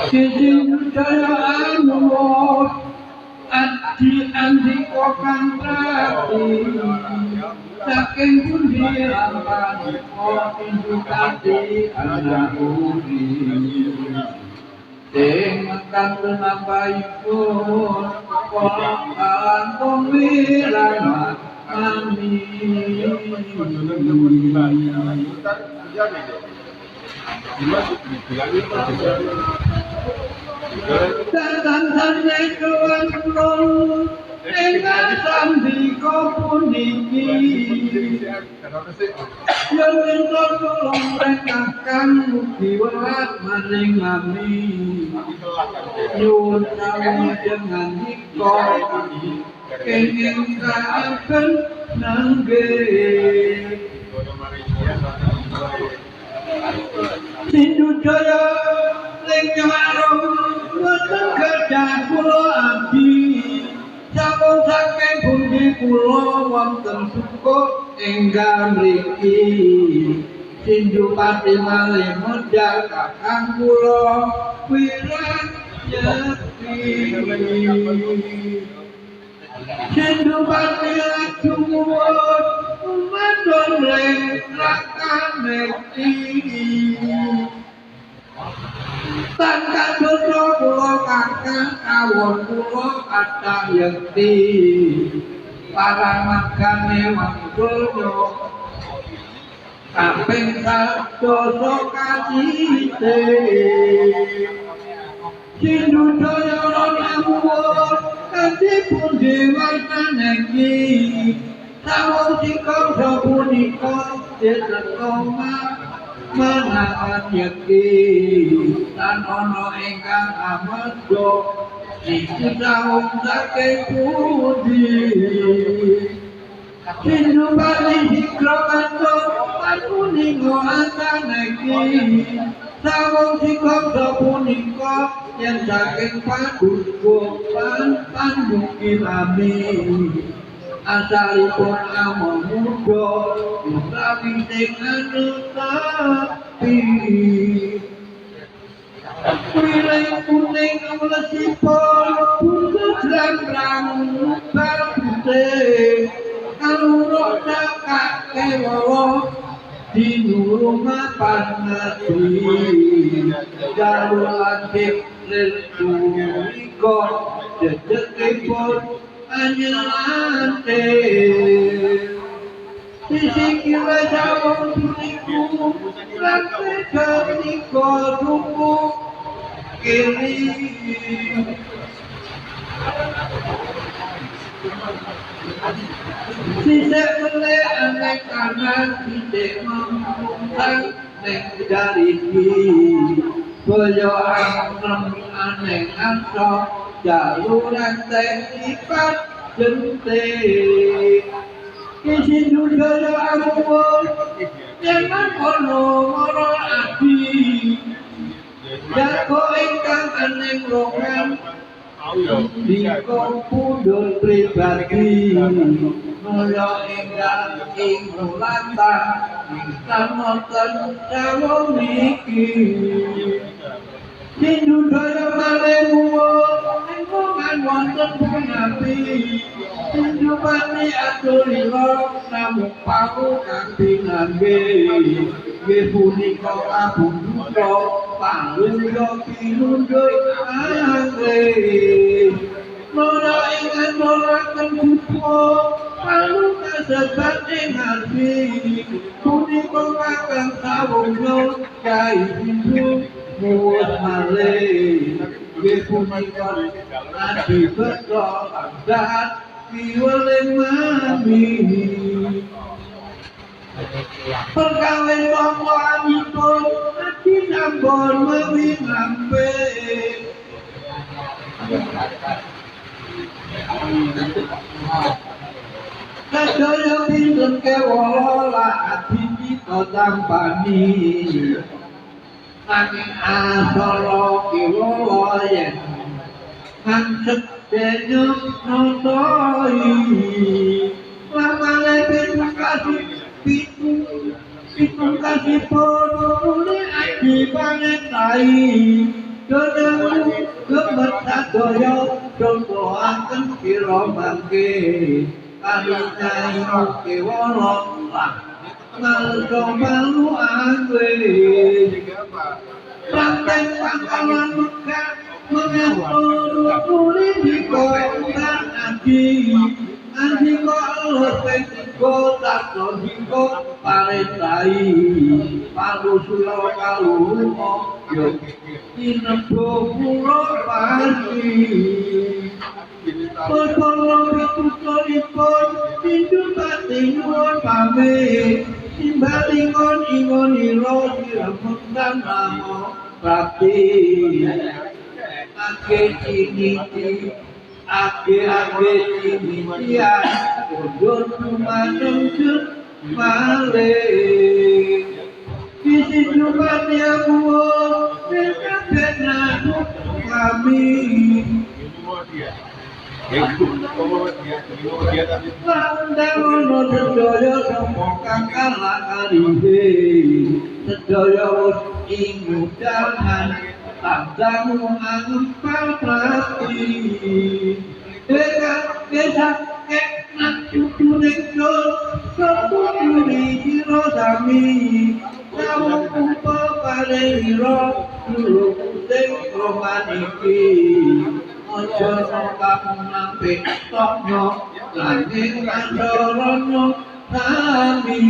Sisi jaya anu adi andika kang rati saking pundi ampani indukati anakuri sing kang tenapaipun kok pemilana kami dan kawan kulon engkang sandika puniki yen ento tulung rekakan mugi welas maring kami nyuwun dengan nika kenging kaken nanggih Sindu jaya ning warung wonten gajah kula abdi sampun saking pundi kula wonten suku enggal mriki Sindu pati malih medal kakang kula wirayati Sindu pati lajumun umandon ring rakamekti Tangkang dosa kula kakang awon kula kathah yekti paramagane wangdonya kaping sadosa kasite Sindu jaya namuwun kanthi pundi wasane iki sawung sikangsa punika setengah menahan yeki dan ono ingkang amarga iki sawung saking pundi Sindu bali hikro kanto panuningo asane iki sawung sikangsa punika yen saking padukuhan panduki lami asalipun amon muda utawi sing anu tapi wilayah kuning lesipun pundut lambrang babute kaluruk dakake wawa dinurung pangerti jalur antip leluiko dedekipun anyelante sisi kira jawab diriku lantai ketika duku kiri sisi mulai aneh kanan tidak memungkinkan dari Boyo aneh ansok jaluran tenipat jentik Sindu jaya amuwun jangan ono moro adi jago ingkang aneh rokan dikong pundul pribadi mulya ingkang ing mulatan ingkang wonten jawong niki Sindu jaya malemuwun lingkungan wonten punapi Sindu pati atulila namung pawu katinangge nggih punika kabundhuta panglungga pinundhut anggih Nora ingkang noraken bupa palu kasebat ing ati punika kakang sawungna Kyai Sindu muwun malih nggih punika adi beto angkat kiweling mami perkawin monggo anipun adi sampun mewi ngampe kadaya pinten kewala adi kita tampani Angin asolo kiwala yen Hansep denyuk notoi Lamale pitu kasih pitu Pitungkasipun muli adi pangetai Dodemu gemet sadaya Contohaken kira mangke Karunyai kewala Maldo malu angwe Ranteng pangkalan Mekah mengatur muli di kota adi Andiko Allah pentingko takto hingko paretai Palu sulo kalu yo Inembo pulo pagi Pertolong pitutolipun Tindu batingun pame Timbalingon ingon iro Diremundan namo Prakti Ake ciniti Ake cinitian Kodon kumaneng balik Kisi jumatnya buah Bena kami Landangono sedaya Semoga kalah karihe Sedaya ingu jangan Tandang angempal pasti Desa nak cucu nekor Keputuri hiro sami Namun kumpa pada hiro Dulu kuting romaniki Ojo nokak nampik tokno Langit kandorono Kami